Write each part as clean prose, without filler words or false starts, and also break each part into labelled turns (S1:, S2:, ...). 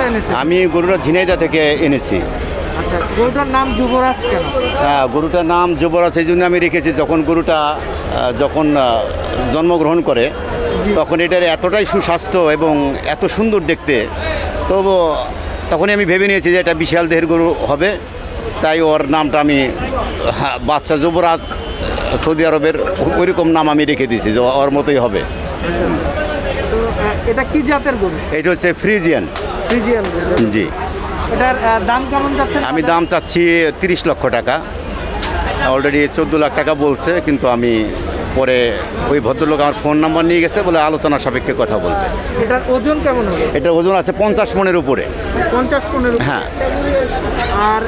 S1: এনেছেন?
S2: আমি গরুটা ঝিনাইদহ থেকে এনেছি।
S1: আচ্ছা, গরুটার নাম যুবরাজ কেন?
S2: হ্যাঁ, গরুটার নাম যুবরাজ এই জন্য আমি রেখেছি, যখন গরুটা জন্মগ্রহণ করে তখন এটার এতটাই সুস্বাস্থ্য এবং এত সুন্দর দেখতে, তখনই আমি ভেবে নিয়েছি যে এটা বিশাল দেহের গরু হবে। তাই ওর নামটা আমি বাদশা যুবরাজ, সৌদি আরবের ওইরকম নাম আমি রেখে দিয়েছি যে ওর মতোই হবে।
S1: তো এটা কি জাতের গরু?
S2: এটা হচ্ছে ফ্রিজিয়ান।
S1: ফ্রিজিয়ান গরু।
S2: জি।
S1: এটার দাম কেমন যাচ্ছে?
S2: আমি দাম চাচ্ছি 30 লক্ষ টাকা। অলরেডি 14 লাখ টাকা বলছে, কিন্তু আমি পরে ওই ভদ্রলোক আমার ফোন নাম্বার নিয়ে গেছে, বলে আলোচনা সাপেক্ষে কথা বলবে।
S1: এটার ওজন কেমন হবে?
S2: এটা ওজন আছে 50 মণের উপরে।
S1: 50-15?
S2: হ্যাঁ।
S1: আর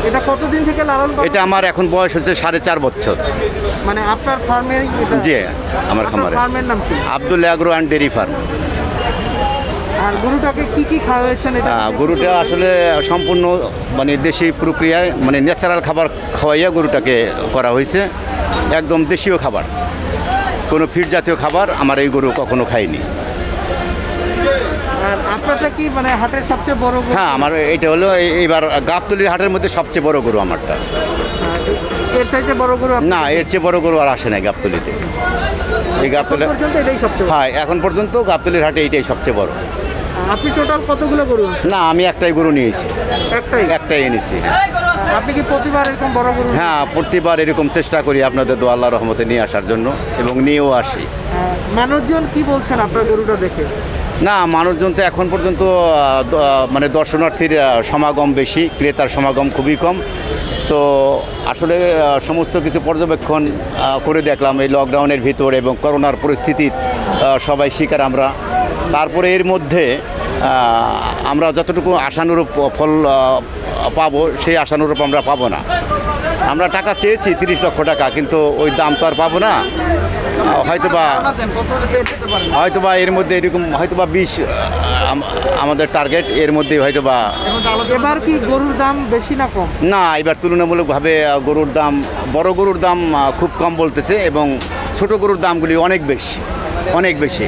S1: এটা কতদিন থেকে লালন পালন?
S2: এটা আমার এখন বয়স হচ্ছে 4.5 বছর।
S1: মানে আপনার ফার্মের?
S2: জি, আমার খামারে।
S1: ফার্মের নাম কি?
S2: Abdul agro and dairy farm.
S1: আর গরুটাকে কি কি খাওয়াচ্ছেন? এটা
S2: গরুটা আসলে সম্পূর্ণ মানে দেশি প্রক্রিয়ায়, মানে ন্যাচারাল খাবার খাওয়াইয়া গরুটাকে করা হয়েছে, একদম দেশীয় খাবার, কোনো ফিড জাতীয় খাবার আমার এই গরু কখনো খায়নি।
S1: আর আপনারটা কি মানে হাটের সবচেয়ে বড় গরু?
S2: হ্যাঁ, আমার এটা হলো এইবার গাবতলীর হাটের মধ্যে সবচেয়ে বড় গরু আমারটা।
S1: এর চাইতে বড় গরু
S2: না, এর চেয়ে বড় গরু আর আসে নাই গাবতলীতে। এই গাবতলী,
S1: পর্যন্ত এটাই সবচেয়ে বড়?
S2: হ্যাঁ, এখন পর্যন্ত গাবতলীর হাটে এইটাই সবচেয়ে বড়।
S1: আপনি টোটাল কতগুলো গরু?
S2: না, আমি একটাই গরু নিয়েছি, একটাই এনেছি।
S1: আপনি কি প্রতিবার এরকম বড় গরু?
S2: হ্যাঁ, প্রতিবার এরকম চেষ্টা করি আপনাদের দোয়া আল্লাহর রহমতে নিয়ে আসার জন্য, এবং নিয়েও আসি।
S1: মানুষজন কি বলছেন আপনার গরুটা দেখে?
S2: না, মানুষজন তো এখন পর্যন্ত মানে দর্শনার্থীর সমাগম বেশি, ক্রেতার সমাগম খুবই কম। তো আসলে সমস্ত কিছু পর্যবেক্ষণ করে দেখলাম এই লকডাউনের ভিতর এবং করোনার পরিস্থিতির সবাই শিকার আমরা। তারপরে এর মধ্যে আমরা যতটুকু আশানুরূপ ফল পাবো, সেই আশানুরূপ আমরা পাবো না। আমরা টাকা চেয়েছি 30 লক্ষ টাকা, কিন্তু ওই দাম তো আর পাবো না। হয়তোবা এর মধ্যে এরকম হয়তোবা 20 আমাদের টার্গেট, এর মধ্যে হয়তোবা।
S1: এবার কি গরুর দাম বেশি না কম?
S2: না, এবার তুলনামূলকভাবে গরুর দাম, বড় গরুর দাম খুব কম বলতেছে, এবং ছোট গরুর দামগুলি অনেক বেশি, অনেক বেশি।